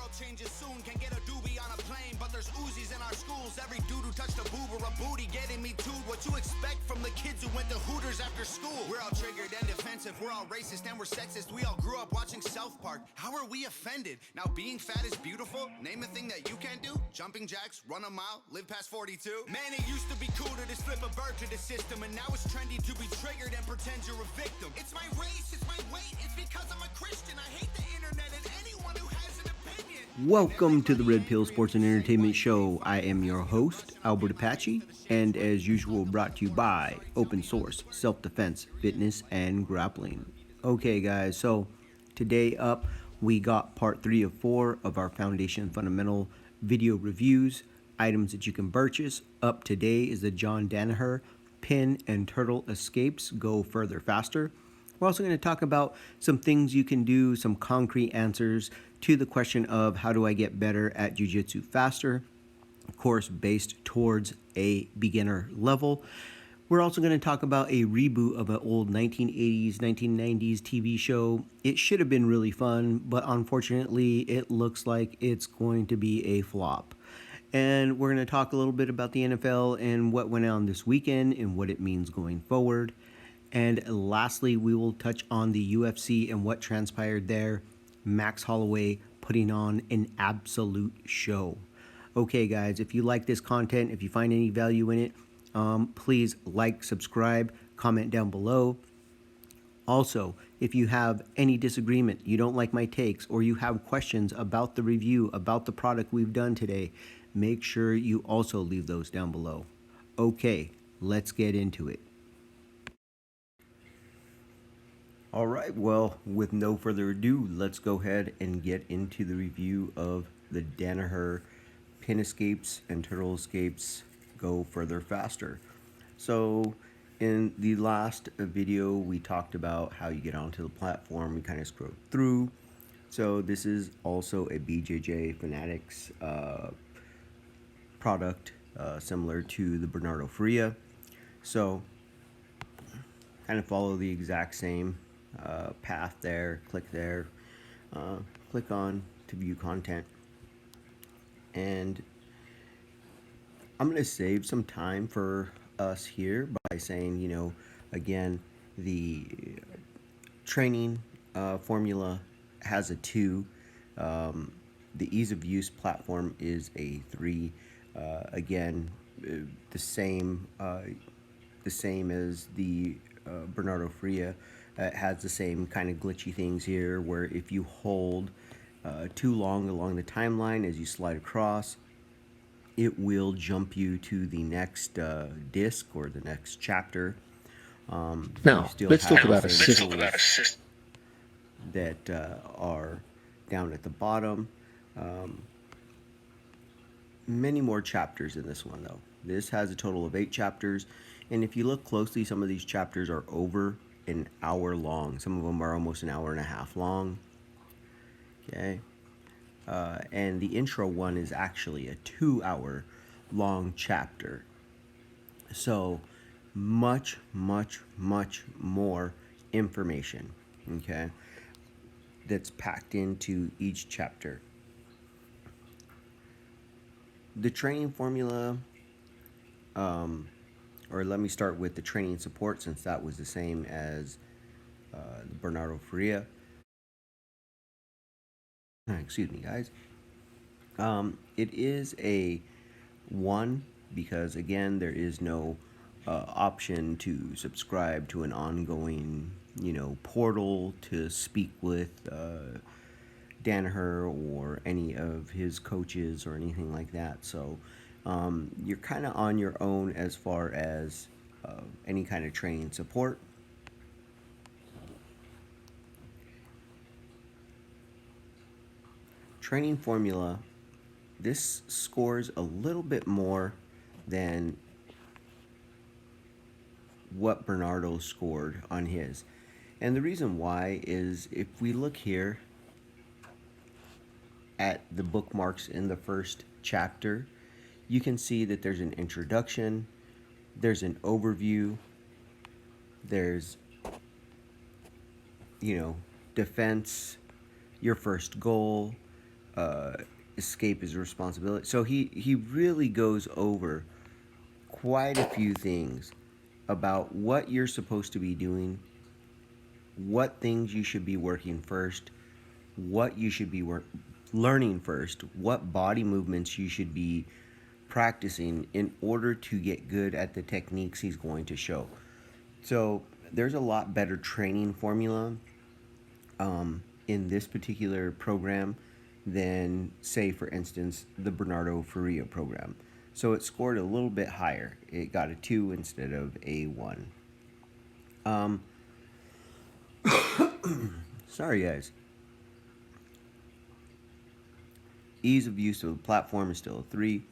world changes soon. Can get a doobie on a plane, but there's Uzis in our schools. Every dude who touched a boob or a booty getting me too. What you expect from the kids who went to Hooters after school? We're all triggered and defensive. We're all racist and we're sexist. We all grew up watching South Park. How are we offended? Now being fat is beautiful. Name a thing that you can't do. Jumping jacks, run a mile, live past 42. Man, it used to be cool to just flip a bird to the system, and now it's trendy to be triggered and pretend you're a victim. It's my race, it's my weight, it's because I'm a Christian. I hate the internet and anyone who has an opinion. Welcome to the Red Pill Sports and Entertainment Show. I am your host, Albert Apache, and as usual brought to you by Open Source, Self-Defense, Fitness, and Grappling. Okay guys, so today up we got part 3 of 4 of our Foundation Fundamental video reviews, items that you can purchase. Up today is the Jon Danaher Pin-n-Turtle Escapes Go Further Faster. We're also going to talk about some things you can do, some concrete answers to the question of how do I get better at jiu-jitsu faster, of course based towards a beginner level. We're also going to talk about a reboot of an old 1980s, 1990s TV show. It should have been really fun, but unfortunately it looks like it's going to be a flop. And we're going to talk a little bit about the NFL and what went on this weekend and what it means going forward. And lastly, we will touch on the UFC and what transpired there. Max Holloway putting on an absolute show. Okay, guys, if you like this content, if you find any value in it, please like, subscribe, comment down below. Also, if you have any disagreement, you don't like my takes, or you have questions about the review, about the product we've done today, make sure you also leave those down below. Okay, let's get into it. All right, well, with no further ado, let's go ahead and get into the review of the Danaher Pin Escapes and Turtle Escapes Go Further Faster. So in the last video, we talked about how you get onto the platform. We kind of scrolled through. So this is also a BJJ Fanatics product, similar to the Bernardo Faria. So kind of follow the exact same path there. Click there. Click on to view content. And I'm going to save some time for us here by saying, you know, again, the training formula has a 2. The ease of use platform is a 3. Again, the same as the Bernardo Faria. It has the same kind of glitchy things here, where if you hold too long along the timeline as you slide across, it will jump you to the next disc or the next chapter. Now, let's talk about assist that are down at the bottom. Many more chapters in this one, though. This has a total of 8 chapters, and if you look closely, some of these chapters are over an hour long. Some of them are almost an hour and a half long. Okay. And the intro one is actually a 2-hour long chapter. So much more information, okay, that's packed into each chapter. The training formula, or let me start with the training support, since that was the same as the Bernardo Faria. Excuse me, guys. It is a 1 because, again, there is no option to subscribe to an ongoing, portal to speak with Danaher or any of his coaches or anything like that. So you're kind of on your own as far as any kind of training support. Training formula, this scores a little bit more than what Bernardo scored on his. And the reason why is, if we look here at the bookmarks in the first chapter, you can see that there's an introduction, there's an overview, there's, defense, your first goal, escape is a responsibility. So he really goes over quite a few things about what you're supposed to be doing, what things you should be working first, what you should be learning first, what body movements you should be practicing in order to get good at the techniques he's going to show. So there's a lot better training formula in this particular program than, say, for instance, the Bernardo Faria program. So it scored a little bit higher. It got a 2 instead of a 1. Sorry, guys. Ease of use of the platform is still a 3.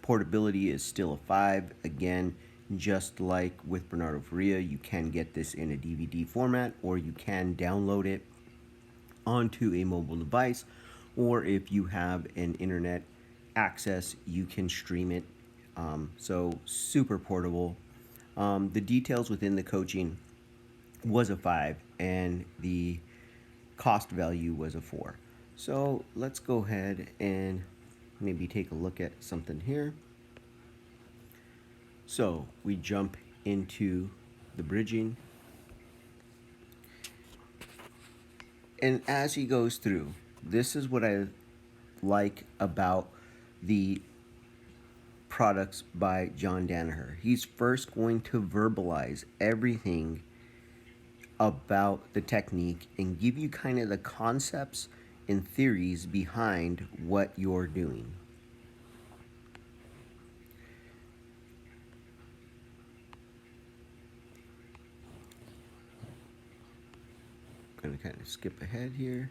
Portability is still a 5. Again, just like with Bernardo Faria, you can get this in a DVD format, or you can download it onto a mobile device, or if you have an internet access, you can stream it. So super portable. The details within the coaching was a 5, and the cost value was a 4. So let's go ahead and maybe take a look at something here. So we jump into the bridging, and as he goes through, this is what I like about the products by Jon Danaher. He's first going to verbalize everything about the technique and give you kind of the concepts and theories behind what you're doing. I'm going to kind of skip ahead here.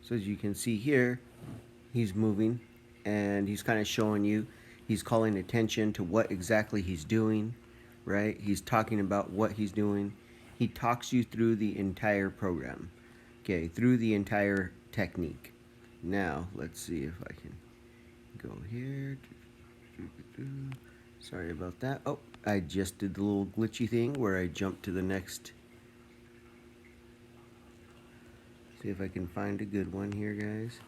So as you can see here, he's moving and he's kind of showing you, he's calling attention to what exactly he's doing, right? He's talking about what he's doing. He talks you through the entire program, okay, through the entire technique. Now, let's see if I can go here. Sorry about that. Oh, I just did the little glitchy thing where I jumped to the next. See if I can find a good one here, guys.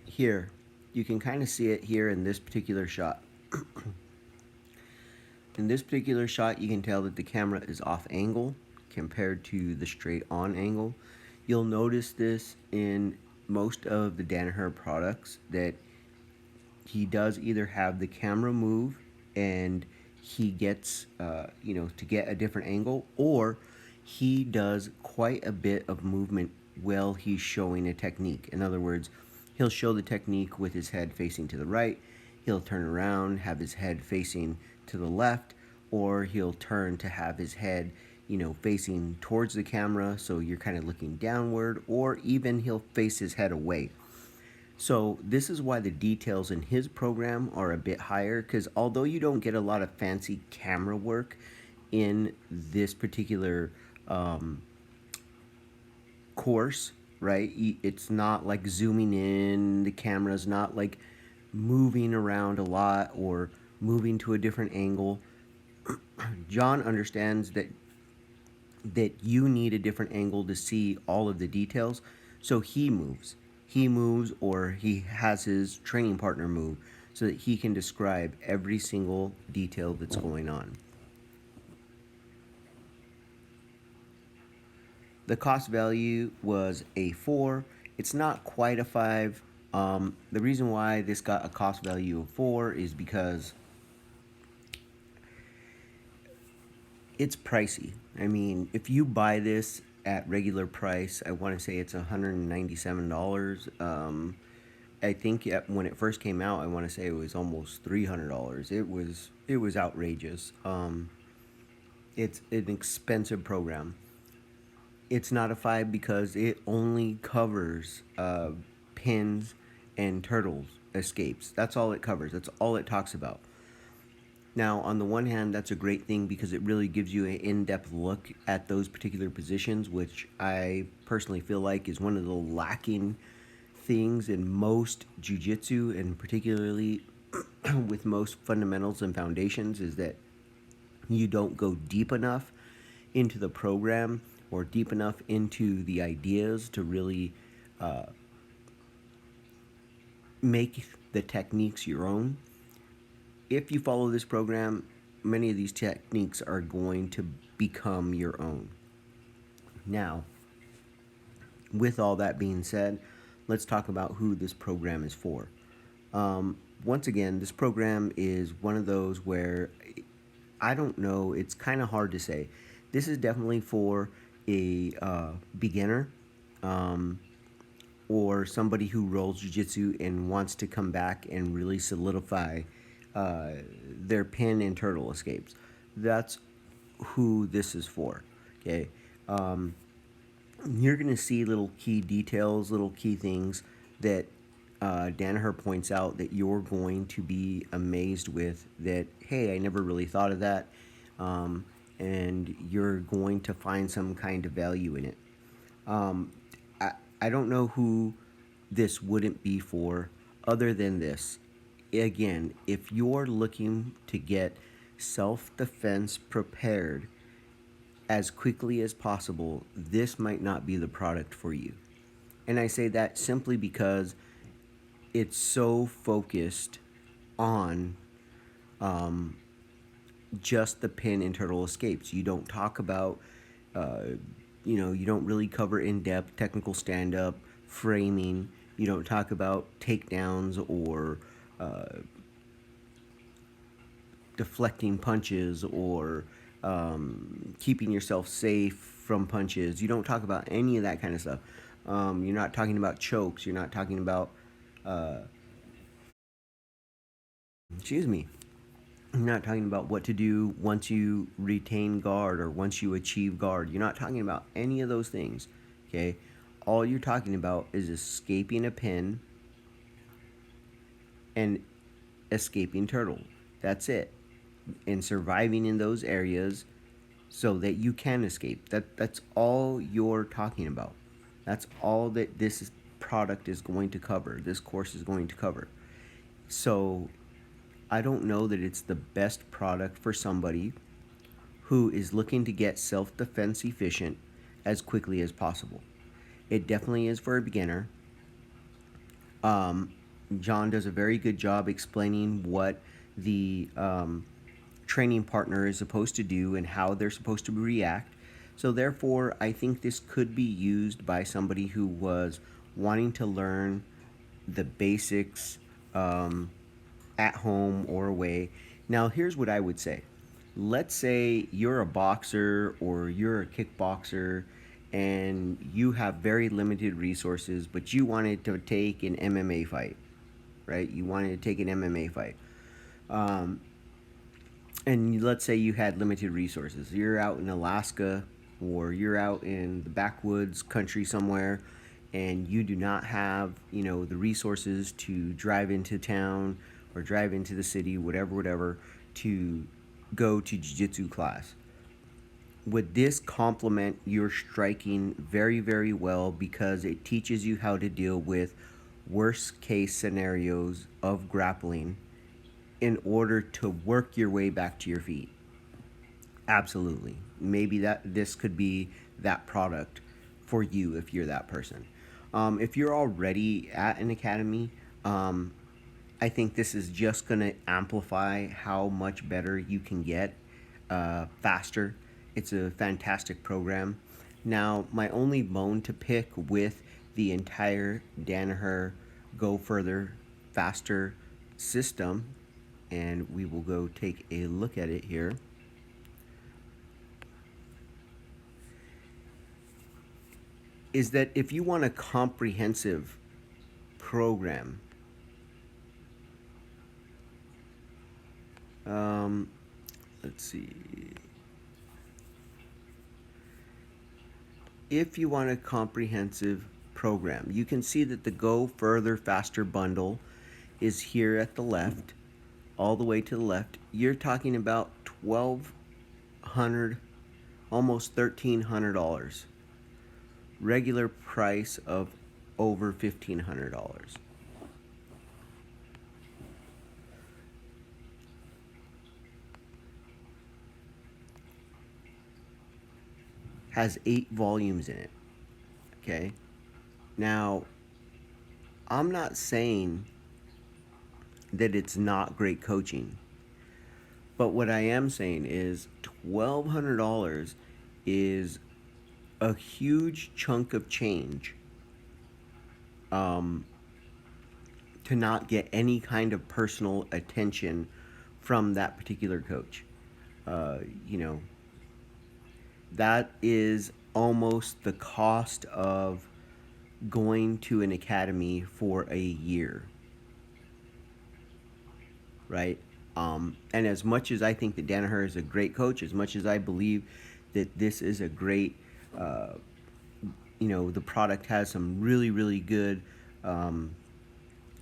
Here, you can kind of see it here in this particular shot. In this particular shot, you can tell that the camera is off angle compared to the straight on angle. You'll notice this in most of the Danaher products, that he does either have the camera move and he gets, to get a different angle, or he does quite a bit of movement while he's showing a technique. In other words, he'll show the technique with his head facing to the right, he'll turn around, have his head facing to the left, or he'll turn to have his head, facing towards the camera, so you're kind of looking downward, or even he'll face his head away. So this is why the details in his program are a bit higher, because although you don't get a lot of fancy camera work in this particular course, right? It's not like zooming in, the camera's not like moving around a lot or moving to a different angle. Jon understands that you need a different angle to see all of the details, so he moves, or he has his training partner move so that he can describe every single detail that's going on. The cost value was a 4. It's not quite a 5. The reason why this got a cost value of 4 is because it's pricey. I mean, if you buy this at regular price, I want to say it's $197. I think when it first came out, I want to say it was almost $300. It was outrageous. It's an expensive program. It's not a 5 because it only covers pins and turtles escapes. That's all it covers. That's all it talks about. Now, on the one hand, that's a great thing because it really gives you an in-depth look at those particular positions, which I personally feel like is one of the lacking things in most jiu-jitsu, and particularly with most fundamentals and foundations, is that you don't go deep enough into the program or deep enough into the ideas to really make the techniques your own. If you follow this program, many of these techniques are going to become your own. Now, with all that being said, let's talk about who this program is for. Once again, this program is one of those where I don't know, it's kind of hard to say. This is definitely for a beginner or somebody who rolls jiu-jitsu and wants to come back and really solidify their pin and turtle escapes. That's who this is for. Okay. You're going to see little key details, little key things that Danaher points out that you're going to be amazed with, that, hey, I never really thought of that, and you're going to find some kind of value in it. I don't know who this wouldn't be for other than this. Again, if you're looking to get self-defense prepared as quickly as possible, this might not be the product for you. And I say that simply because it's so focused on just the pin and turtle escapes. You don't talk about, you don't really cover in-depth technical stand-up, framing. You don't talk about takedowns or deflecting punches or keeping yourself safe from punches. You don't talk about any of that kind of stuff. You're not talking about chokes. You're not talking about, you're not talking about what to do once you retain guard or once you achieve guard. You're not talking about any of those things, okay? All you're talking about is escaping a pin and escaping turtle. That's it. And surviving in those areas so that you can escape. That's all you're talking about. That's all that this product is going to cover. This course is going to cover. So I don't know that it's the best product for somebody who is looking to get self-defense efficient as quickly as possible. It definitely is for a beginner. Jon does a very good job explaining what the training partner is supposed to do and how they're supposed to react. So therefore, I think this could be used by somebody who was wanting to learn the basics at home or away. Now, here's what I would say. Let's say you're a boxer or you're a kickboxer and you have very limited resources, but you wanted to take an MMA fight, right? You wanted to take an MMA fight. And let's say you had limited resources. You're out in Alaska or you're out in the backwoods country somewhere, and you do not have, the resources to drive into town or drive into the city, whatever, to go to jiu-jitsu class. Would this complement your striking very, very well because it teaches you how to deal with worst case scenarios of grappling in order to work your way back to your feet? Absolutely. Maybe this could be that product for you if you're that person. If you're already at an academy, I think this is just going to amplify how much better you can get faster. It's a fantastic program. Now, my only bone to pick with the entire Danaher Go Further, Faster system, and we will go take a look at it here, is that if you want a comprehensive program, let's see. If you want a comprehensive program, you can see that the Go Further Faster bundle is here at the left. all the way to the left, you're talking about $1,200, almost $1,300. Regular price of over $1,500. Has 8 volumes in it. Okay? Now, I'm not saying that it's not great coaching. But what I am saying is $1,200 is a huge chunk of change to not get any kind of personal attention from that particular coach. You know, that is almost the cost of going to an academy for a year, right? And as much as I think that Danaher is a great coach, as much as I believe that this is a great, the product has some really, really good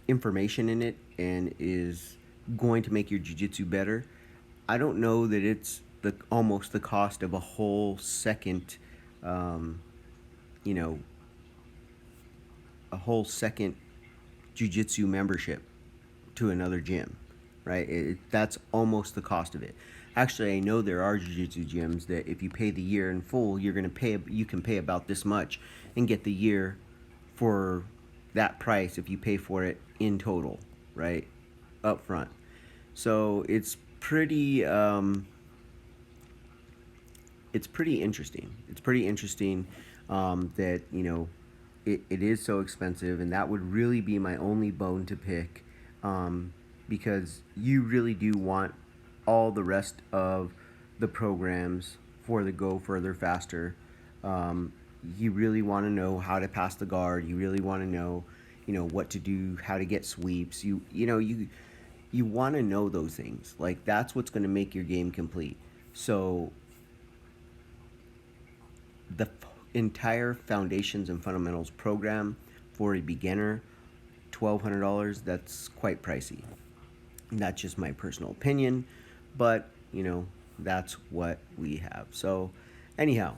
information in it and is going to make your jiu-jitsu better, I don't know that it's almost the cost of a whole second, you know, a whole second jiu-jitsu membership to another gym, right? That's almost the cost of it. Actually, I know there are jiu-jitsu gyms that if you pay the year in full, you can pay about this much and get the year for that price if you pay for it in total, right? Up front. So it's pretty interesting. It's pretty interesting that, it is so expensive, and that would really be my only bone to pick, because you really do want all the rest of the programs for the Go Further Faster. You really want to know how to pass the guard. You really want to know, what to do, how to get sweeps. You want to know those things. Like, that's what's going to make your game complete. So the entire Foundations and Fundamentals program for a beginner, $1,200, that's quite pricey. That's just my personal opinion, but that's what we have. So anyhow,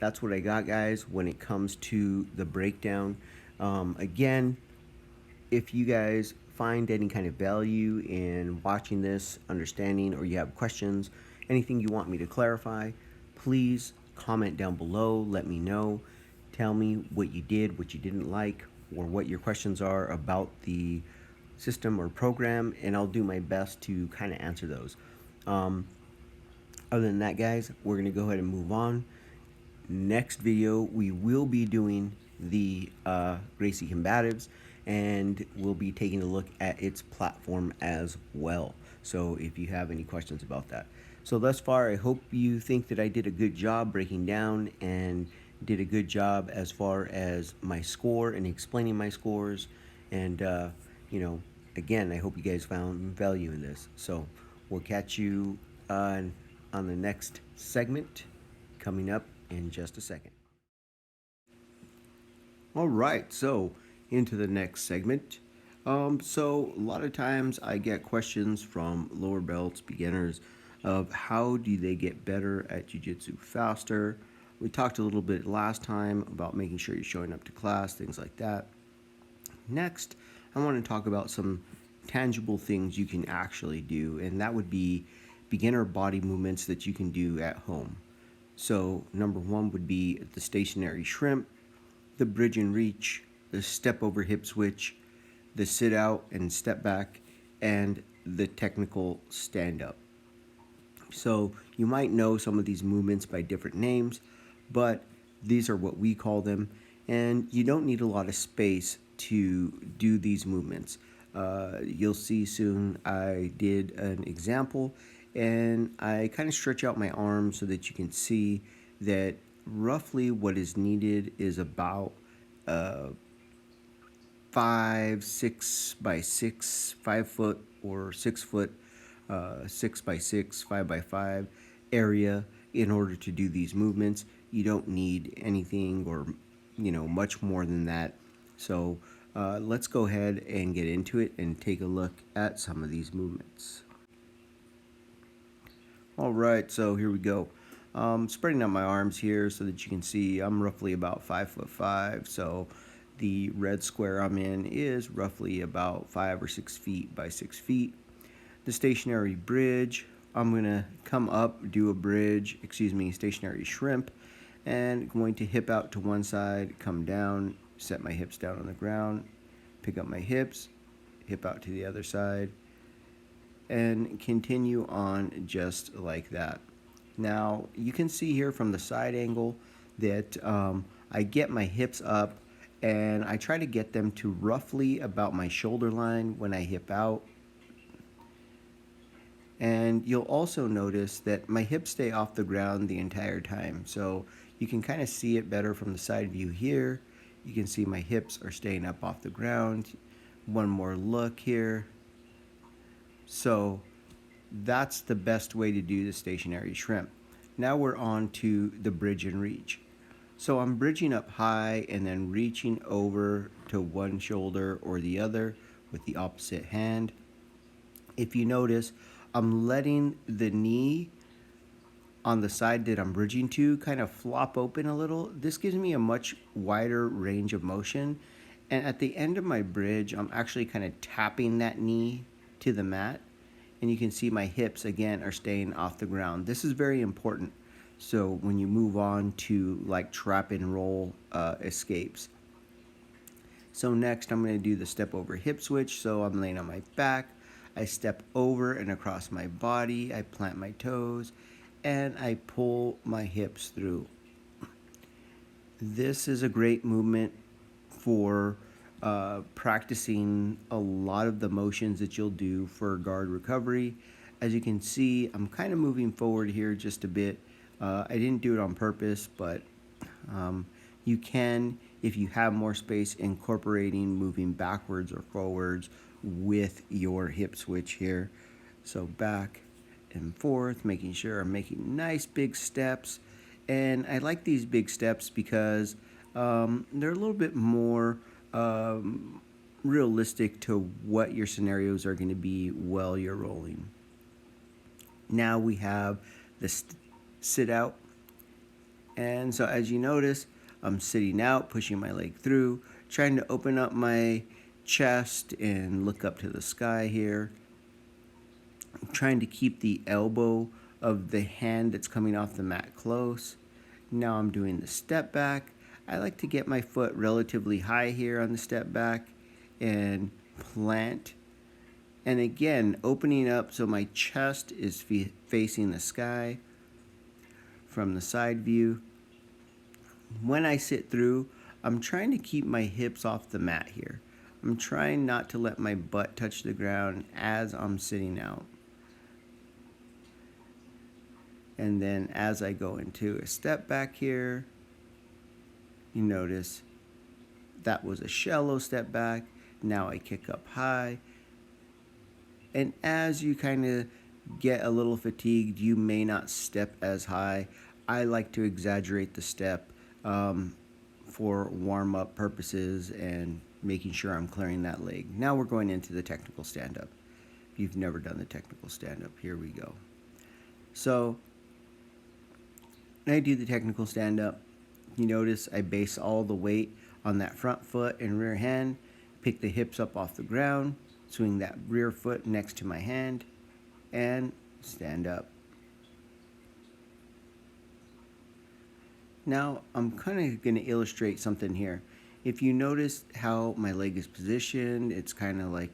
that's what I got, guys, when it comes to the breakdown. Again, if you guys find any kind of value in watching this, understanding, or you have questions, anything you want me to clarify, please comment down below. Let me know. Tell me what you did, what you didn't like, or what your questions are about the system or program, and I'll do my best to kind of answer those. Other than that, guys, we're going to go ahead and move on. Next video, we will be doing the Gracie Combatives, and we'll be taking a look at its platform as well. So if you have any questions about that. So thus far, I hope you think that I did a good job breaking down and did a good job as far as my score and explaining my scores. And, again, I hope you guys found value in this. So we'll catch you on the next segment coming up in just a second. All right, so into the next segment. So a lot of times I get questions from lower belts, beginners, of how do they get better at jiu-jitsu faster. We talked a little bit last time about making sure you're showing up to class, things like that. Next, I want to talk about some tangible things you can actually do, and that would be beginner body movements that you can do at home. So number one would be the stationary shrimp, the bridge and reach, the step over hip switch, the sit out and step back, and the technical stand up. So you might know some of these movements by different names, but these are what we call them, and you don't need a lot of space to do these movements. You'll see soon I did an example, and I kind of stretch out my arm so that you can see that roughly what is needed is about 5 by 6, 5 foot or 6 foot, 6 by 6, 5 by 5 area in order to do these movements. You don't need anything or much more than that. So Let's go ahead and get into it and take a look at some of these movements. Alright, so here we go. Spreading out my arms here so that you can see I'm roughly about 5'5", so the red square I'm in is roughly about 5 or 6 feet by 6 feet. The stationary bridge, I'm going to come up, do a bridge, stationary shrimp, and going to hip out to one side, come down, set my hips down on the ground, pick up my hips, hip out to the other side, and continue on just like that. Now, you can see here from the side angle that I get my hips up and I try to get them to roughly about my shoulder line when I hip out. And you'll also notice that my hips stay off the ground the entire time. So you can kind of see it better from the side view here. You can see my hips are staying up off the ground. One more look here. So that's the best way to do the stationary shrimp. Now we're on to the bridge and reach. So I'm bridging up high and then reaching over to one shoulder or the other with the opposite hand. If you notice, I'm letting the knee on the side that I'm bridging to kind of flop open a little. This gives me a much wider range of motion. And at the end of my bridge, I'm actually kind of tapping that knee to the mat. And you can see my hips again are staying off the ground. This is very important. So when you move on to like trap and roll escapes. So next I'm going to do the step over hip switch. So I'm laying on my back. I step over and across my body. I plant my toes and I pull my hips through. This is a great movement for practicing a lot of the motions that you'll do for guard recovery. As you can see, I'm kind of moving forward here just a bit. I didn't do it on purpose, but you can, if you have more space, incorporating moving backwards or forwards with your hip switch here. So back and forth, making sure I'm making nice big steps. And I like these big steps because they're a little bit more realistic to what your scenarios are going to be while you're rolling. Now we have the sit out. And so as you notice, I'm sitting out, pushing my leg through, trying to open up my chest and look up to the sky here. I'm trying to keep the elbow of the hand that's coming off the mat close. Now I'm doing the step back. I like to get my foot relatively high here on the step back and plant. And again, opening up so my chest is facing the sky from the side view. When I sit through, I'm trying to keep my hips off the mat here. I'm trying not to let my butt touch the ground as I'm sitting out. And then as I go into a step back here, you notice that was a shallow step back. Now I kick up high. And as you kind of get a little fatigued, you may not step as high. I like to exaggerate the step for warm-up purposes and making sure I'm clearing that leg. Now we're going into the technical stand-up. If you've never done the technical stand-up, here we go. So I do the technical stand-up. You notice I base all the weight on that front foot and rear hand, pick the hips up off the ground, swing that rear foot next to my hand, and stand up. Now I'm kind of going to illustrate something here. If you notice how my leg is positioned, it's kind of like,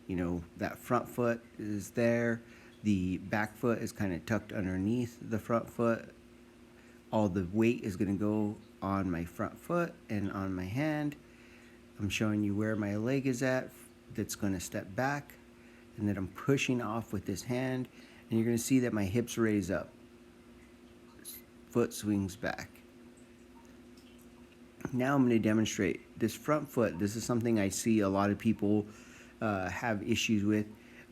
you know, that front foot is there. The back foot is kind of tucked underneath the front foot. All the weight is going to go on my front foot and on my hand. I'm showing you where my leg is at that's going to step back, and then I'm pushing off with this hand, and you're going to see that my hips raise up. Foot swings back. Now I'm going to demonstrate this front foot. This is something I see a lot of people have issues with,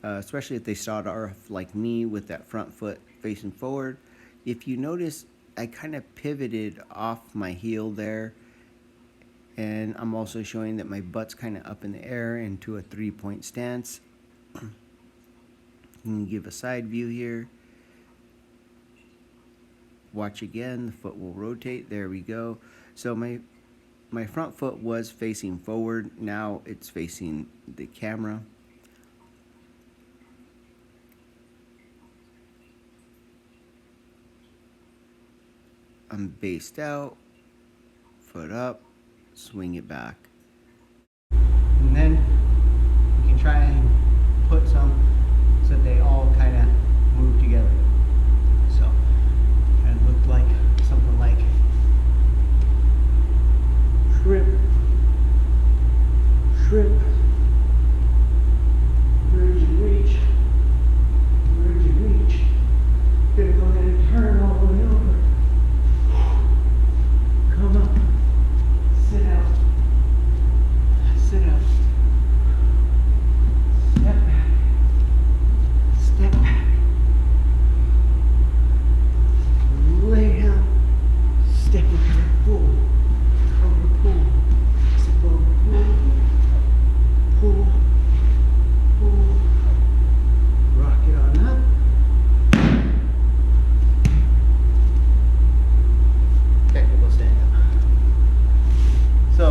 especially if they start off like me with that front foot facing forward. If you notice, I kind of pivoted off my heel there, And I'm also showing that my butt's kind of up in the air into a 3-point stance. You can give a side view here. Watch again, the foot will rotate. There we go. So my front foot was facing forward. Now it's facing the camera. I'm based out, foot up, swing it back. And then you can try and put some so that they all kind of move together. So it looked like something like shrimp, shrimp, virgin reach, virgin reach. Gonna go ahead and turn all the way over. Come up, sit out, sit out, step back, lay down, step into the pool, over pool, step over pool, pool, rock it on up. Technical stand up. So,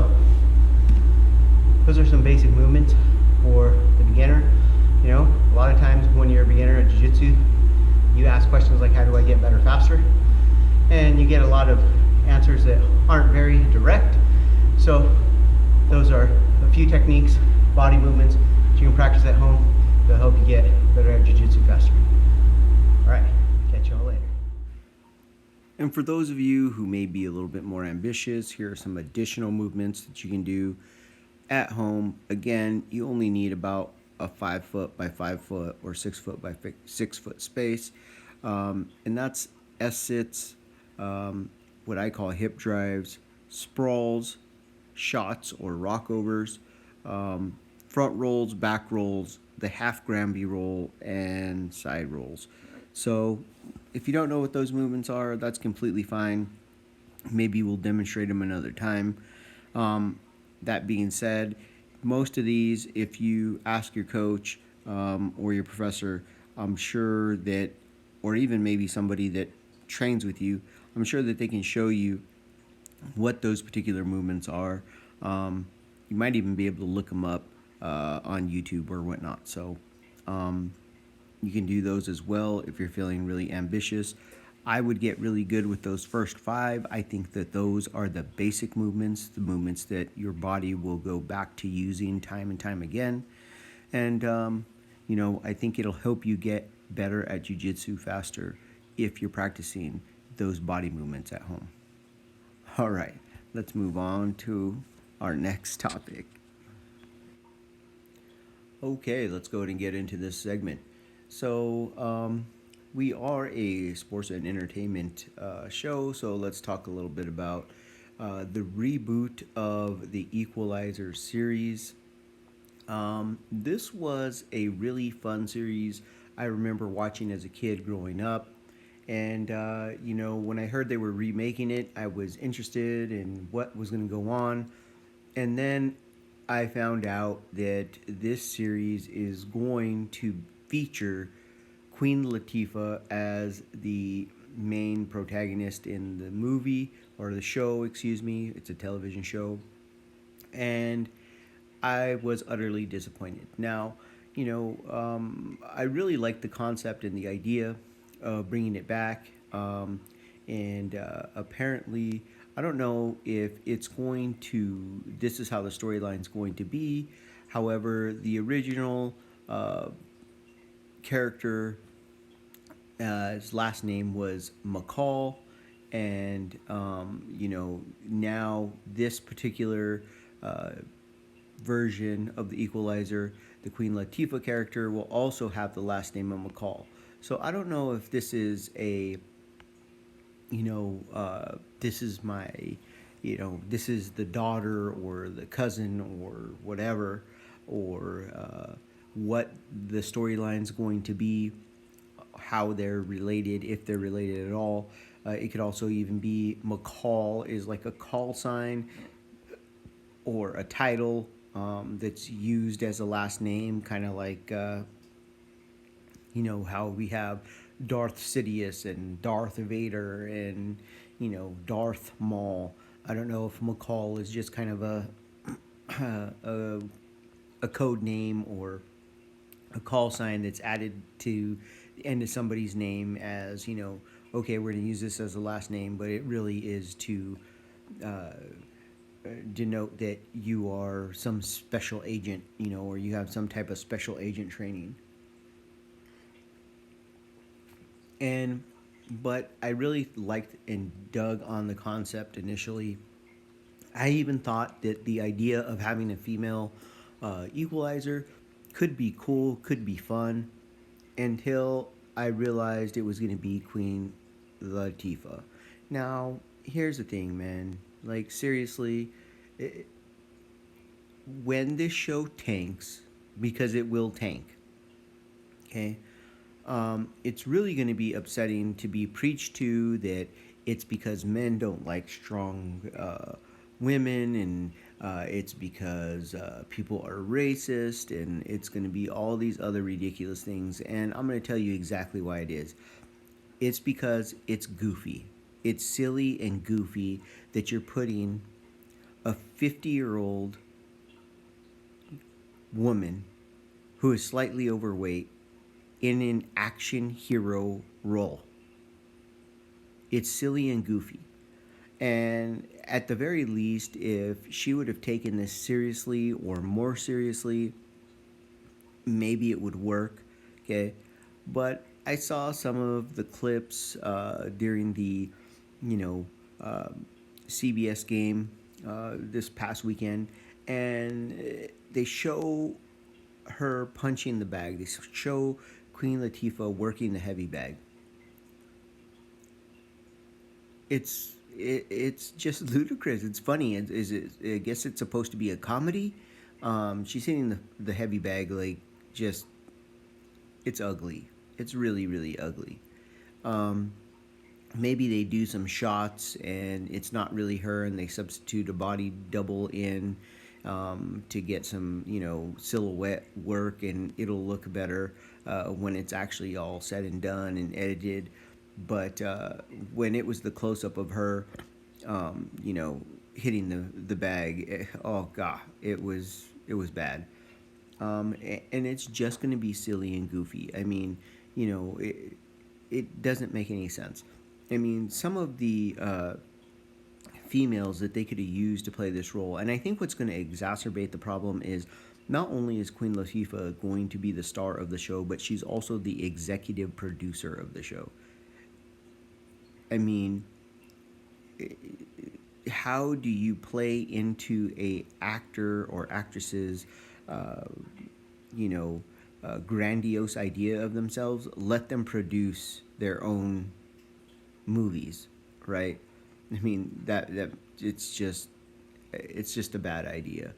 those are some basic movements for the beginner. You know, a lot of times when you're a beginner at jiu-jitsu, you ask questions like, how do I get better faster? And you get a lot of answers that aren't very direct. So, those are a few techniques, body movements that you can practice at home that'll help you get better at jiu-jitsu faster. All right, catch y'all later. And for those of you who may be a little bit more ambitious, here are some additional movements that you can do at home. Again, you only need about a 5 foot by 5 foot or 6 foot by 6 foot space. And that's S-sits, what I call hip drives, sprawls, shots or rockovers, front rolls, back rolls, the half Granby roll, and side rolls. So if you don't know what those movements are, that's completely fine. Maybe we'll demonstrate them another time. That being said, most of these, if you ask your coach or your professor, I'm sure that, or even maybe somebody that trains with you, I'm sure that they can show you what those particular movements are. You might even be able to look them up on YouTube or whatnot. So you can do those as well if you're feeling really ambitious. I would get really good with those first 5. I think that those are the basic movements, the movements that your body will go back to using time and time again. And, you know, I think it'll help you get better at jiu-jitsu faster if you're practicing those body movements at home. All right, let's move on to our next topic. Okay, let's go ahead and get into this segment. So, we are a sports and entertainment show, so let's talk a little bit about the reboot of the Equalizer series. This was a really fun series I remember watching as a kid growing up. And, you know, when I heard they were remaking it, I was interested in what was going to go on. And then I found out that this series is going to feature Queen Latifah as the main protagonist in the movie, or the show, excuse me. It's a television show. And I was utterly disappointed. Now, you know, I really like the concept and the idea of bringing it back. And apparently, I don't know if it's going to, this is how the storyline's going to be. However, the original character, his last name was McCall, and you know, now this particular version of the Equalizer, the Queen Latifah character, will also have the last name of McCall. So I don't know if this is a, you know, this is my, you know, this is the daughter or the cousin or whatever, or what the storyline's going to be, how they're related, if they're related at all. It could also even be McCall is like a call sign, or a title that's used as a last name, kind of like how we have Darth Sidious and Darth Vader and Darth Maul. I don't know if McCall is just kind of a code name or a call sign that's added to the end of somebody's name as okay, we're going to use this as a last name, but it really is to denote that you are some special agent, or you have some type of special agent training. But I really liked and dug on the concept initially. I even thought that the idea of having a female equalizer could be cool, could be fun, until I realized it was going to be Queen Latifah. Now, here's the thing, man. Like, seriously, when this show tanks, because it will tank, okay, it's really going to be upsetting to be preached to that it's because men don't like strong women, and it's because people are racist, and it's going to be all these other ridiculous things. And I'm going to tell you exactly why it is. It's because it's goofy. It's silly and goofy that you're putting a 50-year-old woman who is slightly overweight in an action hero role. It's silly and goofy. And at the very least, if she would have taken this seriously or more seriously, maybe it would work. Okay. But I saw some of the clips during the, you know, CBS game this past weekend, and they show her punching the bag. They show Queen Latifah working the heavy bag. It's just ludicrous. It's funny. I guess it's supposed to be a comedy. She's hitting the heavy bag like just. It's ugly. It's really really ugly. Maybe they do some shots and it's not really her, and they substitute a body double in to get some silhouette work, and it'll look better when it's actually all said and done and edited. But when it was the close up of her, hitting the bag, oh god, it was bad. And it's just going to be silly and goofy. I mean, it doesn't make any sense. I mean, some of the females that they could have used to play this role, and I think what's going to exacerbate the problem is not only is Queen Latifah going to be the star of the show, but she's also the executive producer of the show. I mean, how do you play into a actor or actress's, grandiose idea of themselves? Let them produce their own movies, right? I mean that it's just a bad idea.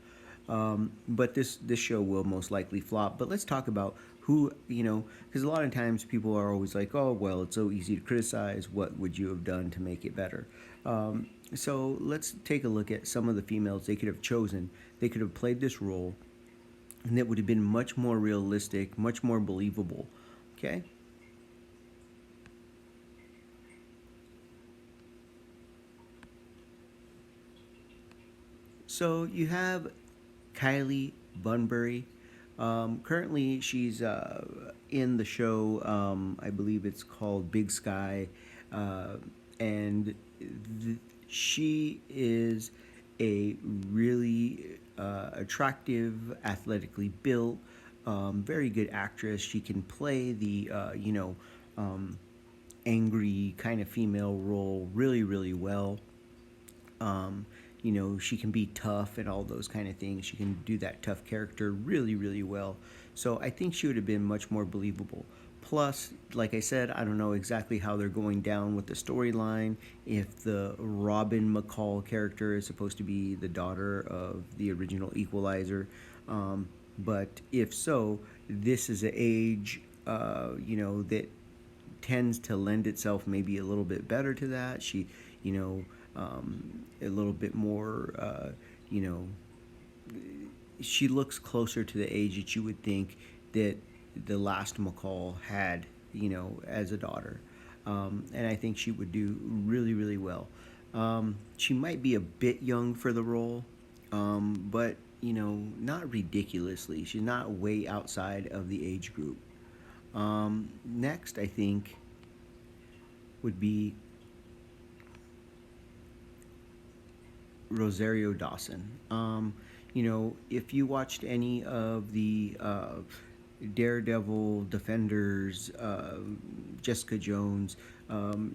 But this show will most likely flop. But let's talk about who, because a lot of times people are always like, oh, well, it's so easy to criticize. What would you have done to make it better? So let's take a look at some of the females they could have chosen. They could have played this role, and that would have been much more realistic, much more believable. Okay? So you have Kylie Bunbury. Currently, she's in the show. I believe it's called Big Sky, and she is a really attractive, athletically built, very good actress. She can play the angry kind of female role really, really well. She can be tough and all those kind of things. She can do that tough character really, really well. So I think she would have been much more believable. Plus, like I said, I don't know exactly how they're going down with the storyline. If the Robin McCall character is supposed to be the daughter of the original Equalizer. But if so, this is an age, that tends to lend itself maybe a little bit better to that. She, a little bit more, she looks closer to the age that you would think that the last McCall had, as a daughter. And I think she would do really, really well. She might be a bit young for the role, but, not ridiculously. She's not way outside of the age group. Next, I think, would be Rosario Dawson. If you watched any of the Daredevil, Defenders, Jessica Jones,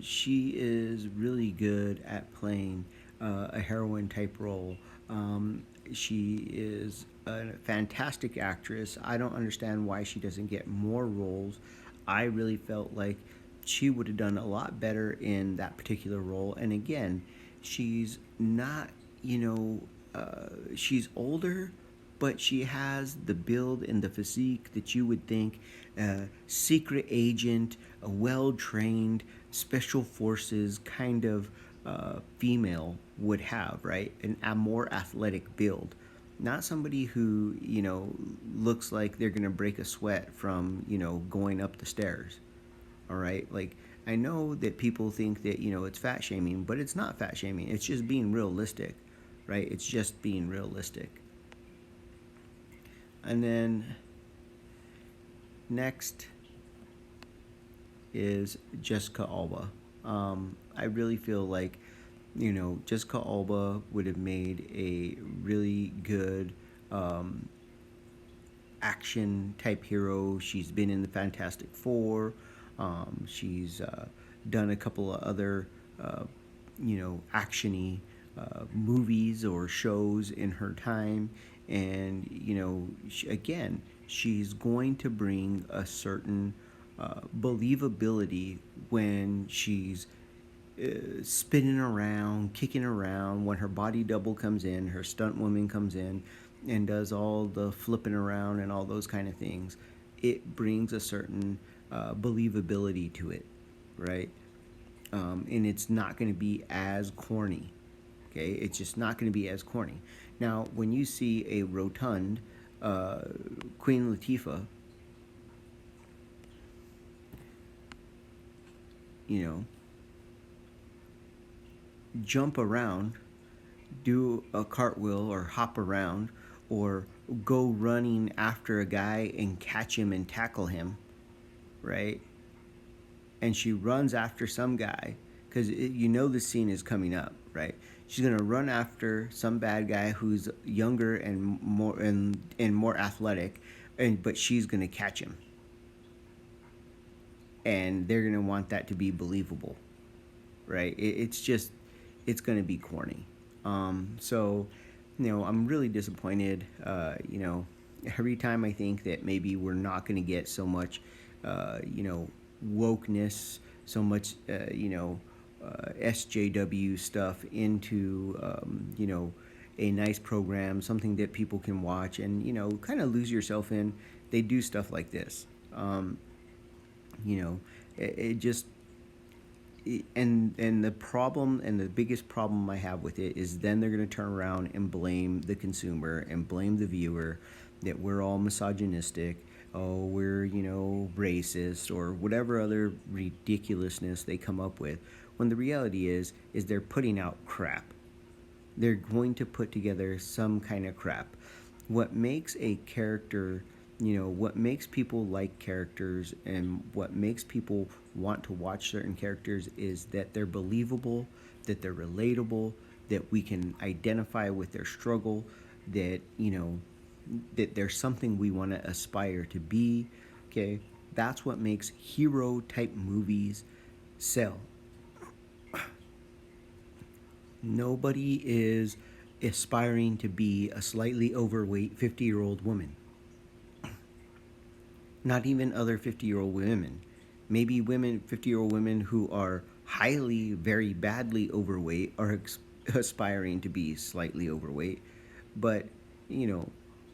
she is really good at playing a heroine type role. She is a fantastic actress. I don't understand why she doesn't get more roles. I really felt like she would have done a lot better in that particular role. And again, she's not, she's older, but she has the build and the physique that you would think a secret agent, a well-trained special forces kind of female would have, right? A more athletic build. Not somebody who, looks like they're going to break a sweat from, going up the stairs. All right? Like, I know that people think that, it's fat shaming, but it's not fat shaming. It's just being realistic, right? It's just being realistic. And then next is Jessica Alba. I really feel like, Jessica Alba would have made a really good action type hero. She's been in the Fantastic Four. She's done a couple of other, actiony movies or shows in her time. And, again, she's going to bring a certain believability when she's spinning around, kicking around, when her body double comes in, her stunt woman comes in and does all the flipping around and all those kind of things. It brings a certain believability to it, right? And it's not going to be as corny. Okay, it's just not going to be as corny. Now, when you see a rotund Queen Latifah, jump around, do a cartwheel or hop around, or go running after a guy and catch him and tackle him, right? And she runs after some guy because the scene is coming up, right? She's gonna run after some bad guy who's younger and more athletic, but she's gonna catch him, and they're gonna want that to be believable, right? It's gonna be corny. So, I'm really disappointed. Every time I think that maybe we're not gonna get so much, wokeness, so much, SJW stuff into, a nice program, something that people can watch and, kind of lose yourself in. They do stuff like this. It just, and the problem and the biggest problem I have with it is then they're going to turn around and blame the consumer and blame the viewer that we're all misogynistic. Oh, we're, racist or whatever other ridiculousness they come up with. When the reality is they're putting out crap. They're going to put together some kind of crap. What makes a character, what makes people like characters and what makes people want to watch certain characters is that they're believable, that they're relatable, that we can identify with their struggle, that, that there's something we want to aspire to be. Okay, that's what makes hero type movies sell. Nobody is aspiring to be a slightly overweight 50-year-old woman. Not even other 50-year-old women. Maybe 50-year-old women who are highly, very badly overweight are aspiring to be slightly overweight. But,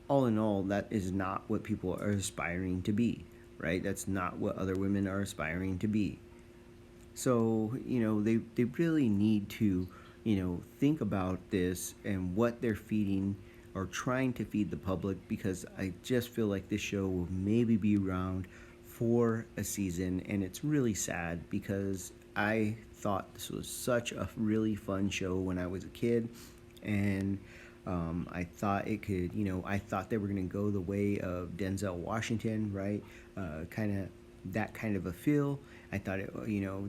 all in all, that is not what people are aspiring to be, right? That's not what other women are aspiring to be. So, they really need to, think about this and what they're feeding or trying to feed the public, because I just feel like this show will maybe be around for a season, and it's really sad because I thought this was such a really fun show when I was a kid, and I thought it could, I thought they were going to go the way of Denzel Washington, right? Kind of that kind of a feel. I thought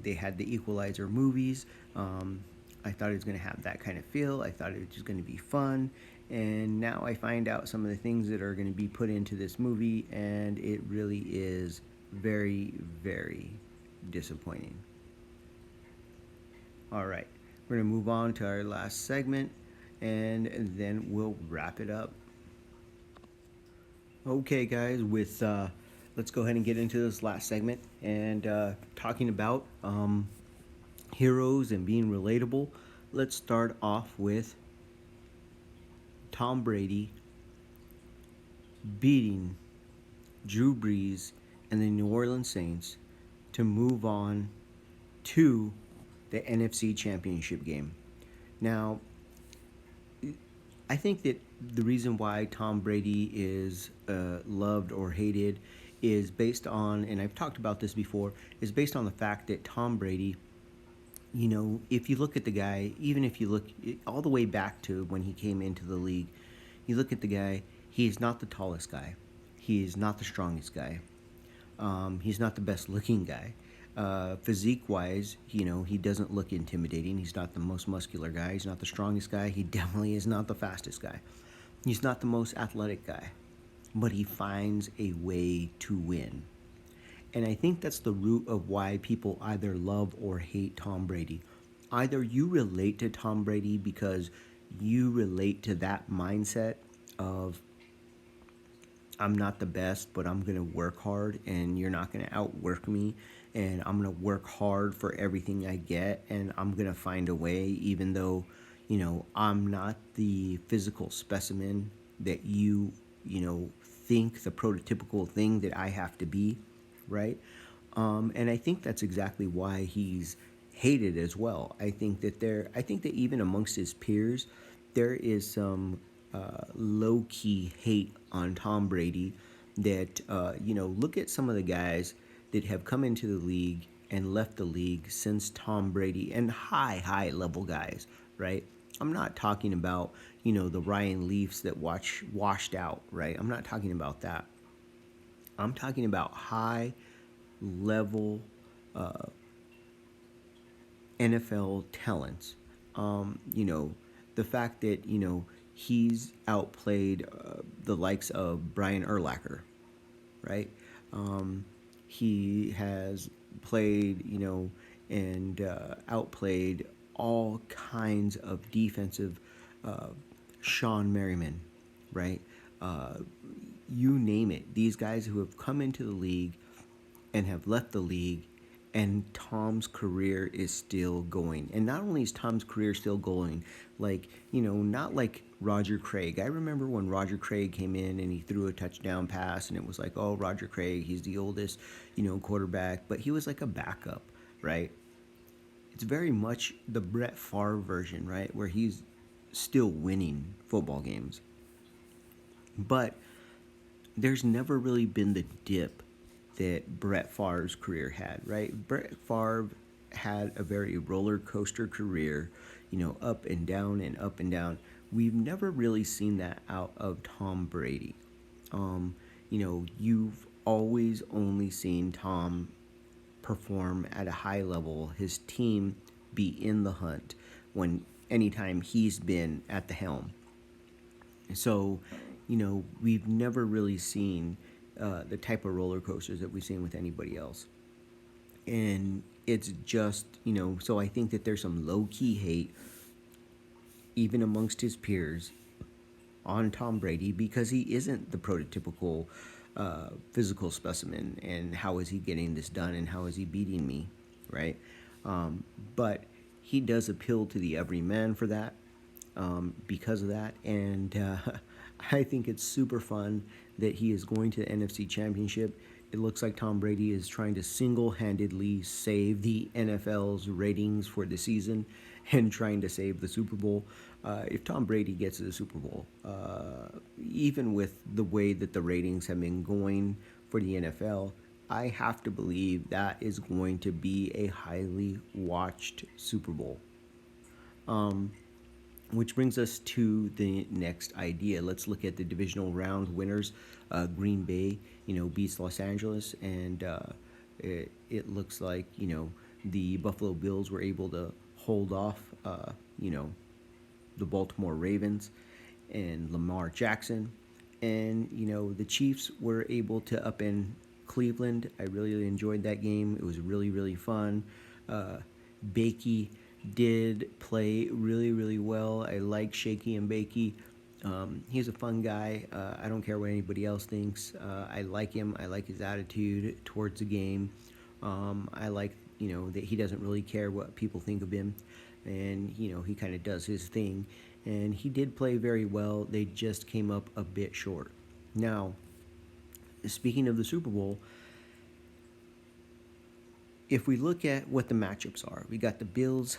they had the Equalizer movies. I thought it was going to have that kind of feel. I thought it was just going to be fun. And now I find out some of the things that are going to be put into this movie, and it really is very, very disappointing. All right, we're going to move on to our last segment, and then we'll wrap it up. Okay, guys, let's go ahead and get into this last segment and talking about heroes and being relatable. Let's start off with Tom Brady beating Drew Brees and the New Orleans Saints to move on to the NFC Championship game. Now, I think that the reason why Tom Brady is loved or hated is based on, and I've talked about this before, is based on the fact that Tom Brady, if you look at the guy, even if you look all the way back to when he came into the league, you look at the guy, he is not the tallest guy. He is not the strongest guy. He's not the best looking guy. Physique-wise, he doesn't look intimidating. He's not the most muscular guy. He's not the strongest guy. He definitely is not the fastest guy. He's not the most athletic guy. But he finds a way to win. And I think that's the root of why people either love or hate Tom Brady. Either you relate to Tom Brady because you relate to that mindset of, I'm not the best, but I'm going to work hard, and you're not going to outwork me, and I'm going to work hard for everything I get, and I'm going to find a way, even though, I'm not the physical specimen that you think the prototypical thing that I have to be, right? And I think that's exactly why he's hated as well. I think that even amongst his peers, there is some low-key hate on Tom Brady that, look at some of the guys that have come into the league and left the league since Tom Brady, and high level guys, right? I'm not talking about, the Ryan Leafs that washed out, right? I'm not talking about that. I'm talking about high level NFL talents. The fact that, he's outplayed the likes of Brian Urlacher, right? He has played, and outplayed all kinds of defensive Sean Merriman, right? You name it. These guys who have come into the league and have left the league, and Tom's career is still going. And not only is Tom's career still going, not like Roger Craig. I remember when Roger Craig came in and he threw a touchdown pass, and it was like, oh, Roger Craig, he's the oldest, quarterback, but he was like a backup, right? It's very much the Brett Favre version, right, where he's still winning football games. But there's never really been the dip that Brett Favre's career had, right? Brett Favre had a very roller coaster career, up and down and up and down. We've never really seen that out of Tom Brady. You've always only seen Tom perform at a high level, his team be in the hunt anytime he's been at the helm. So, we've never really seen the type of roller coasters that we've seen with anybody else. And it's just, so I think that there's some low-key hate, even amongst his peers, on Tom Brady because he isn't the prototypical physical specimen, and how is he getting this done, and how is he beating me, right? But he does appeal to the everyman for that, because of that, and I think it's super fun that he is going to the NFC Championship. It looks like Tom Brady is trying to single-handedly save the NFL's ratings for the season and trying to save the Super Bowl. If Tom Brady gets to the Super Bowl, even with the way that the ratings have been going for the NFL, I have to believe that is going to be a highly watched Super Bowl. Which brings us to the next idea. Let's look at the divisional round winners. Green Bay, beats Los Angeles, and it looks like the Buffalo Bills were able to hold off, the Baltimore Ravens and Lamar Jackson, and the Chiefs were able to upend Cleveland. I really enjoyed that game. It was really, really fun. Bakey did play really, really well. I like Shaky and Bakey. He's a fun guy. I don't care what anybody else thinks. I like him. I like his attitude towards the game. I like, that he doesn't really care what people think of him. And, he kind of does his thing. And he did play very well. They just came up a bit short. Now, speaking of the Super Bowl, if we look at what the matchups are, we got the Bills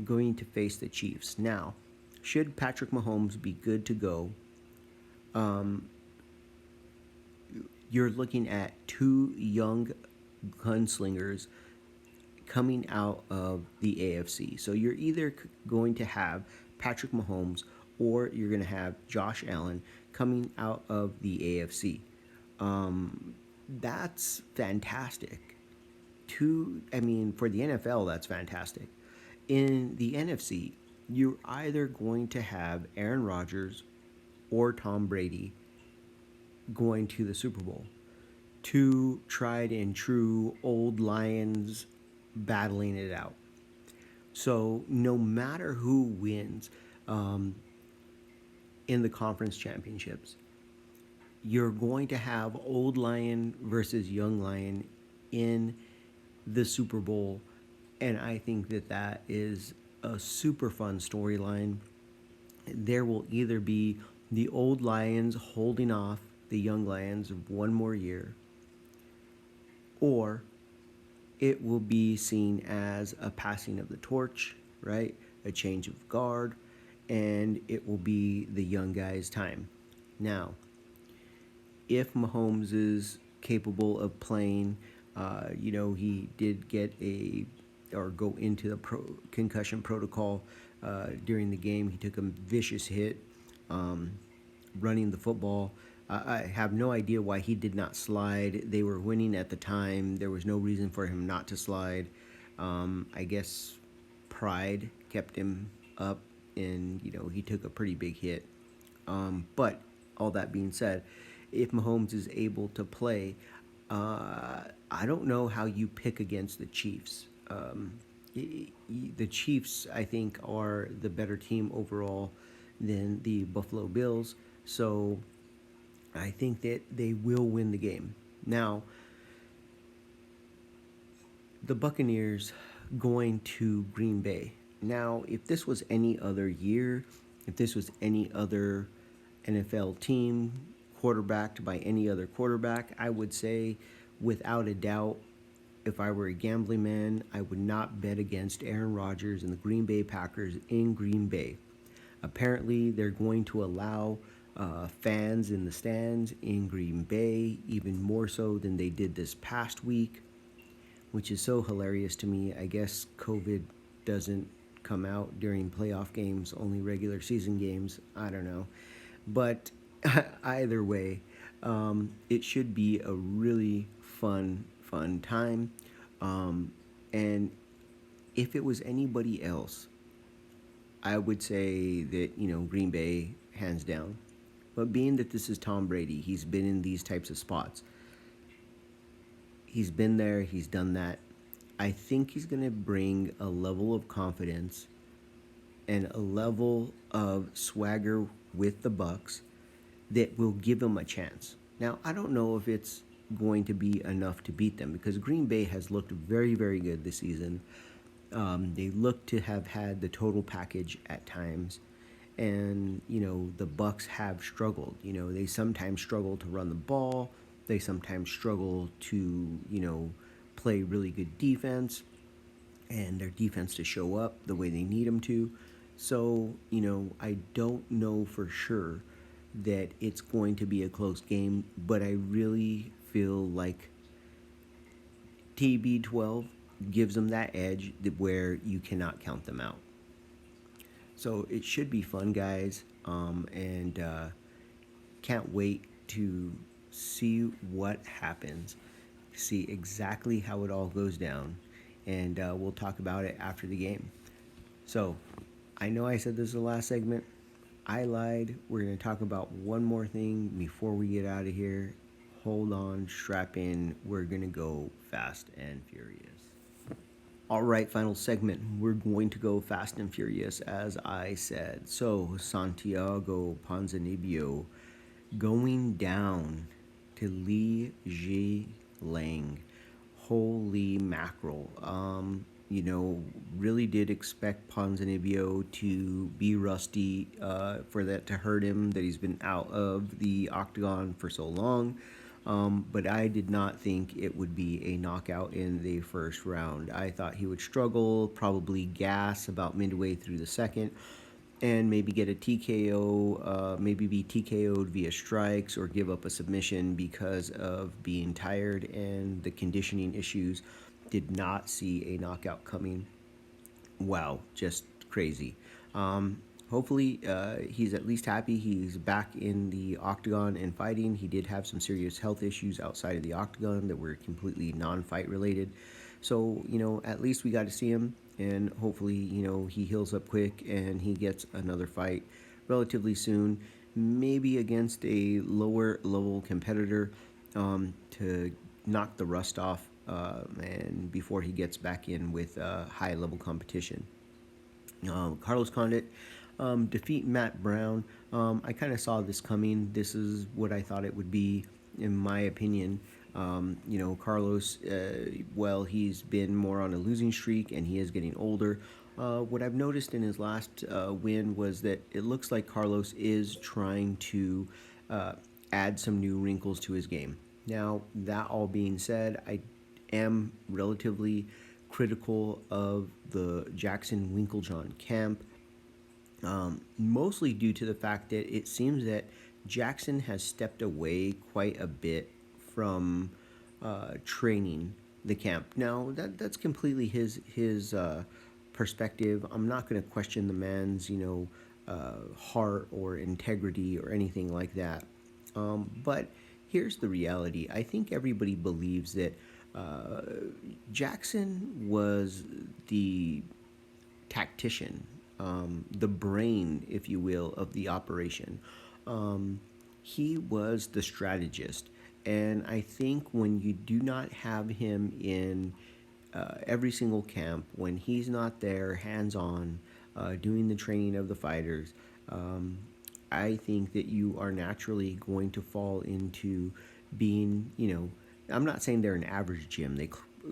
going to face the Chiefs. Now, should Patrick Mahomes be good to go, you're looking at two young gunslingers coming out of the AFC. So you're either going to have Patrick Mahomes or you're going to have Josh Allen coming out of the AFC. That's fantastic. For the NFL, that's fantastic. In the NFC, you're either going to have Aaron Rodgers or Tom Brady going to the Super Bowl. Two tried and true old Lions battling it out. So no matter who wins in the conference championships, you're going to have old Lion versus young Lion in the Super Bowl. And I think that is a super fun storyline. There will either be the old Lions holding off the young Lions one more year, or it will be seen as a passing of the torch, right? A change of guard, and it will be the young guys' time. Now, if Mahomes is capable of playing, he did get go into the concussion protocol during the game. He took a vicious hit running the football. I have no idea why he did not slide. They were winning at the time. There was no reason for him not to slide. I guess pride kept him up, and he took a pretty big hit. But all that being said, if Mahomes is able to play, I don't know how you pick against the Chiefs. The Chiefs, I think, are the better team overall than the Buffalo Bills. So I think that they will win the game. Now, the Buccaneers going to Green Bay. Now, if this was any other year, if this was any other NFL team quarterbacked by any other quarterback, I would say without a doubt, if I were a gambling man, I would not bet against Aaron Rodgers and the Green Bay Packers in Green Bay. Apparently, they're going to allow fans in the stands in Green Bay, even more so than they did this past week, which is so hilarious to me. I guess COVID doesn't come out during playoff games, only regular season games. I don't know. But either way, it should be a really fun time. And if it was anybody else, I would say that, Green Bay, hands down. But being that this is Tom Brady, he's been in these types of spots. He's been there, he's done that. I think he's going to bring a level of confidence and a level of swagger with the Bucs that will give him a chance. Now, I don't know if it's going to be enough to beat them because Green Bay has looked very, very good this season. They look to have had the total package at times. And, the Bucs have struggled. They sometimes struggle to run the ball. They sometimes struggle to, play really good defense and their defense to show up the way they need them to. So, I don't know for sure that it's going to be a close game, but I really feel like TB12 gives them that edge where you cannot count them out. So it should be fun, guys, and can't wait to see what happens, see exactly how it all goes down, and we'll talk about it after the game. So I know I said this is the last segment. I lied. We're going to talk about one more thing before we get out of here. Hold on, strap in. We're going to go fast and furious. All right, final segment. We're going to go fast and furious, as I said. So, Santiago Ponzinibbio going down to Li Lang. Holy mackerel. Really did expect Ponzinibbio to be rusty, for that to hurt him, that he's been out of the octagon for so long. But I did not think it would be a knockout in the first round. I thought he would struggle, probably gas about midway through the second, and maybe get a TKO, maybe be TKO'd via strikes or give up a submission because of being tired and the conditioning issues. Did not see a knockout coming. Wow, just crazy. Hopefully, he's at least happy he's back in the octagon and fighting. He did have some serious health issues outside of the octagon that were completely non-fight related. So, at least we got to see him, and hopefully, he heals up quick and he gets another fight relatively soon, maybe against a lower level competitor, to knock the rust off, and before he gets back in with high level competition. Carlos Condit defeat Matt Brown. I kind of saw this coming. This is what I thought it would be, in my opinion. Carlos, he's been more on a losing streak and he is getting older. What I've noticed in his last win was that it looks like Carlos is trying to add some new wrinkles to his game. Now, that all being said, I am relatively critical of the Jackson Winklejohn camp, mostly due to the fact that it seems that Jackson has stepped away quite a bit from training the camp. Now, that's completely his perspective. I'm not going to question the man's heart or integrity or anything like that. But here's the reality. I think everybody believes that Jackson was the tactician, the brain, if you will, of the operation. He was the strategist. And I think when you do not have him in every single camp, when he's not there hands-on, doing the training of the fighters, I think that you are naturally going to fall into being, I'm not saying they're an average gym. They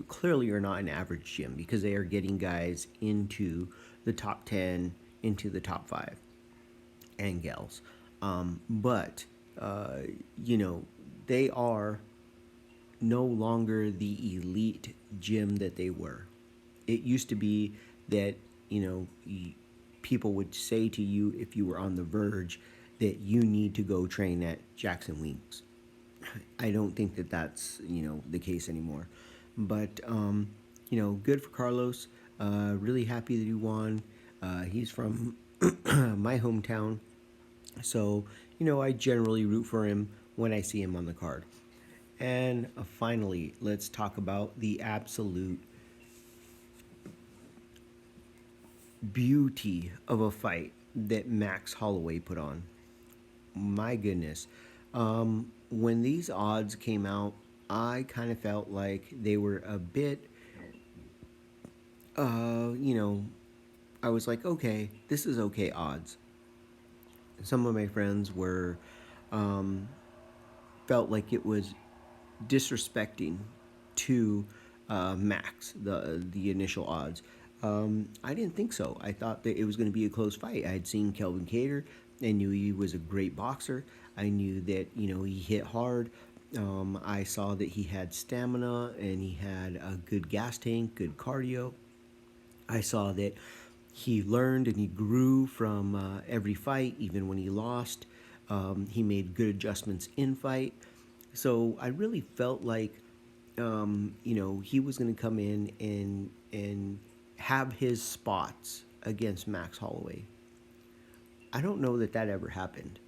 clearly are not an average gym because they are getting guys into the top 10, into the top 5, and gals. But they are no longer the elite gym that they were. It used to be that, people would say to you if you were on the verge that you need to go train at Jackson Wings. I don't think that that's, the case anymore. But, good for Carlos. Really happy that he won. He's from my hometown. So, I generally root for him when I see him on the card. And finally, let's talk about the absolute beauty of a fight that Max Holloway put on. My goodness. When these odds came out, I kind of felt like they were a bit, I was like, okay, this is okay odds. Some of my friends were, felt like it was disrespecting to Max, the initial odds. I didn't think so. I thought that it was going to be a close fight. I had seen Kelvin Cater. I knew he was a great boxer. I knew that, he hit hard. I saw that he had stamina and he had a good gas tank, good cardio. I saw that he learned and he grew from every fight, even when he lost. He made good adjustments in fight. So I really felt like, he was going to come in and have his spots against Max Holloway. I don't know that that ever happened.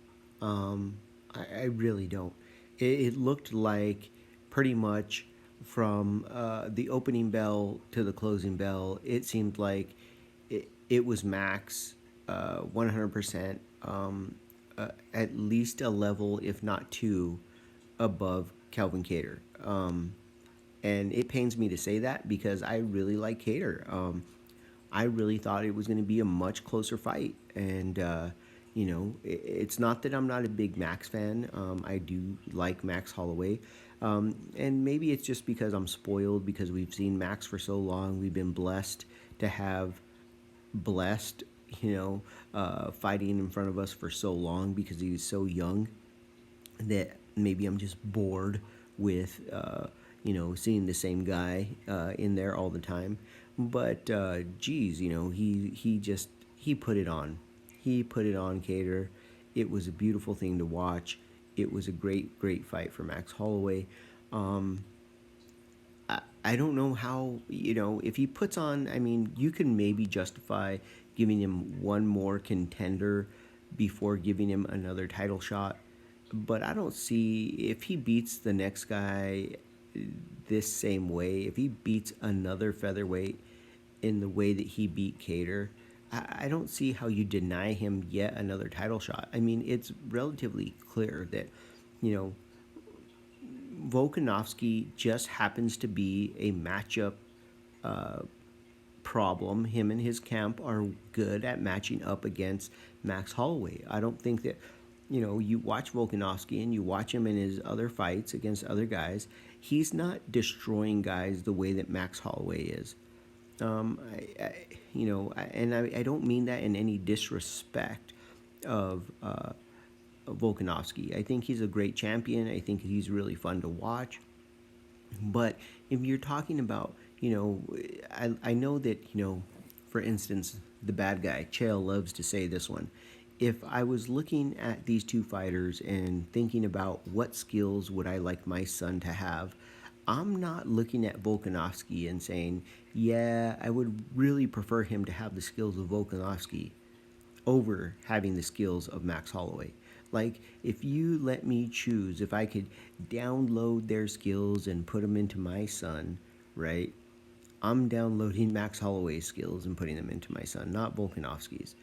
I really don't. It looked like pretty much from the opening bell to the closing bell, it seemed like it was Max 100%, at least a level, if not two, above Calvin Cater. And it pains me to say that because I really like Cater. I really thought it was going to be a much closer fight. And, it's not that I'm not a big Max fan. I do like Max Holloway. And maybe it's just because I'm spoiled because we've seen Max for so long. We've been blessed to have blessed, fighting in front of us for so long because he was so young that maybe I'm just bored with seeing the same guy in there all the time. But geez, he put it on. He put it on, Cater. It was a beautiful thing to watch. It was a great fight for Max Holloway. I don't know how, if he puts on, I mean, you can maybe justify giving him one more contender before giving him another title shot. But I don't see if he beats the next guy this same way, if he beats another featherweight in the way that he beat Cater, I don't see how you deny him yet another title shot. I mean, it's relatively clear that, you know, Volkanovski just happens to be a matchup problem. Him and his camp are good at matching up against Max Holloway. I don't think that, you watch Volkanovski and you watch him in his other fights against other guys, he's not destroying guys the way that Max Holloway is. I don't mean that in any disrespect of Volkanovski. I think he's a great champion. I think he's really fun to watch. But if you're talking about, I know that, for instance, the bad guy, Chael, loves to say this one. If I was looking at these two fighters and thinking about what skills would I like my son to have, I'm not looking at Volkanovski and saying, yeah, I would really prefer him to have the skills of Volkanovski over having the skills of Max Holloway. Like, if you let me choose, if I could download their skills and put them into my son, right? I'm downloading Max Holloway's skills and putting them into my son, not Volkanovski's.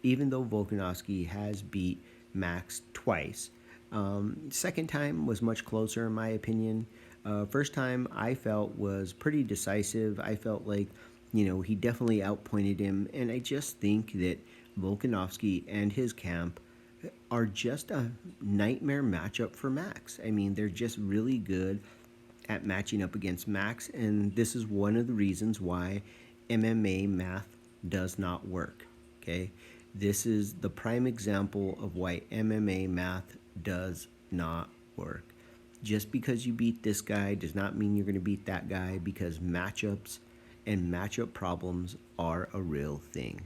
Even though Volkanovski has beat Max twice. Second time was much closer, in my opinion. First time I felt was pretty decisive. I felt like, he definitely outpointed him. And I just think that Volkanovski and his camp are just a nightmare matchup for Max. I mean, they're just really good at matching up against Max. And this is one of the reasons why MMA math does not work. Okay? This is the prime example of why MMA math does not work. Just because you beat this guy does not mean you're going to beat that guy, because matchups and matchup problems are a real thing.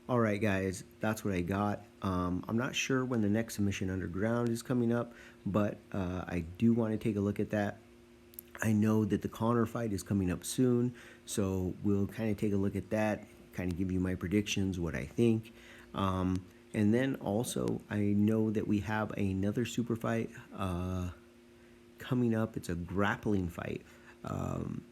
All right, guys, that's what I got. I'm not sure when the next Submission Underground is coming up, but I do want to take a look at that. I know that the Conor fight is coming up soon, so we'll kind of take a look at that, kind of give you my predictions, what I think. And then also, I know that we have another super fight coming up. It's a grappling fight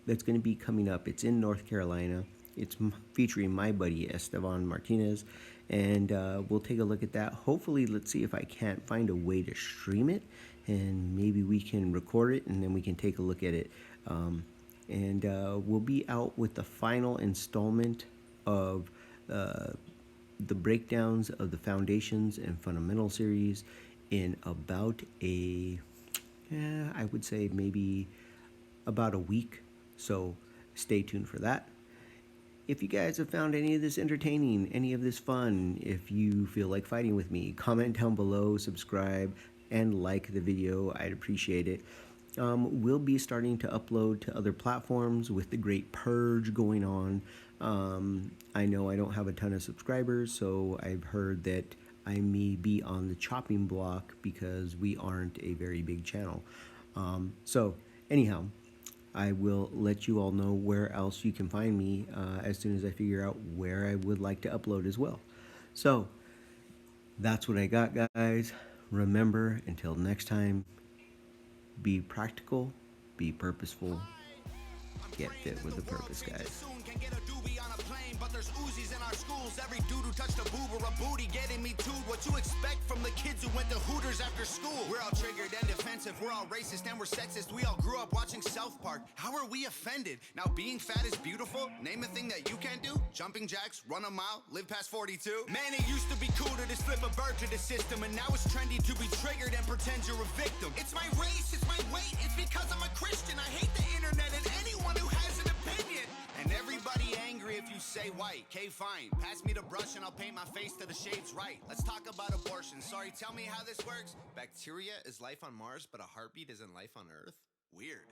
that's going to be coming up. It's in North Carolina. It's featuring my buddy Esteban Martinez, and we'll take a look at that. Hopefully, let's see if I can't find a way to stream it, and maybe we can record it, and then we can take a look at it. And we'll be out with the final installment of the breakdowns of the Foundations and Fundamental series in about I would say maybe about a week. So stay tuned for that. If you guys have found any of this entertaining, any of this fun, if you feel like fighting with me, comment down below, subscribe, and like the video. I'd appreciate it. We'll be starting to upload to other platforms with the great purge going on. I know I don't have a ton of subscribers, so I've heard that I may be on the chopping block because we aren't a very big channel. So anyhow, I will let you all know where else you can find me as soon as I figure out where I would like to upload as well. So that's what I got, guys. Remember, until next time, be practical, be purposeful, get fit with a purpose, guys. But there's Uzis in our schools. Every dude who touched a boob or a booty getting me too. What you expect from the kids who went to Hooters after school? We're all triggered and defensive. We're all racist and we're sexist. We all grew up watching South Park. How are we offended? Now being fat is beautiful. Name a thing that you can't do. Jumping jacks, run a mile, live past 42. Man, it used to be cool to just flip a bird to the system, and now it's trendy to be triggered and pretend you're a victim. It's my race, it's my weight, it's because I'm a Christian. I hate the internet and anyone who has an opinion. And everybody angry if you say white. Okay, fine. Pass me the brush and I'll paint my face to the shades right. Let's talk about abortion. Sorry, tell me how this works. Bacteria is life on Mars, but a heartbeat isn't life on Earth? Weird.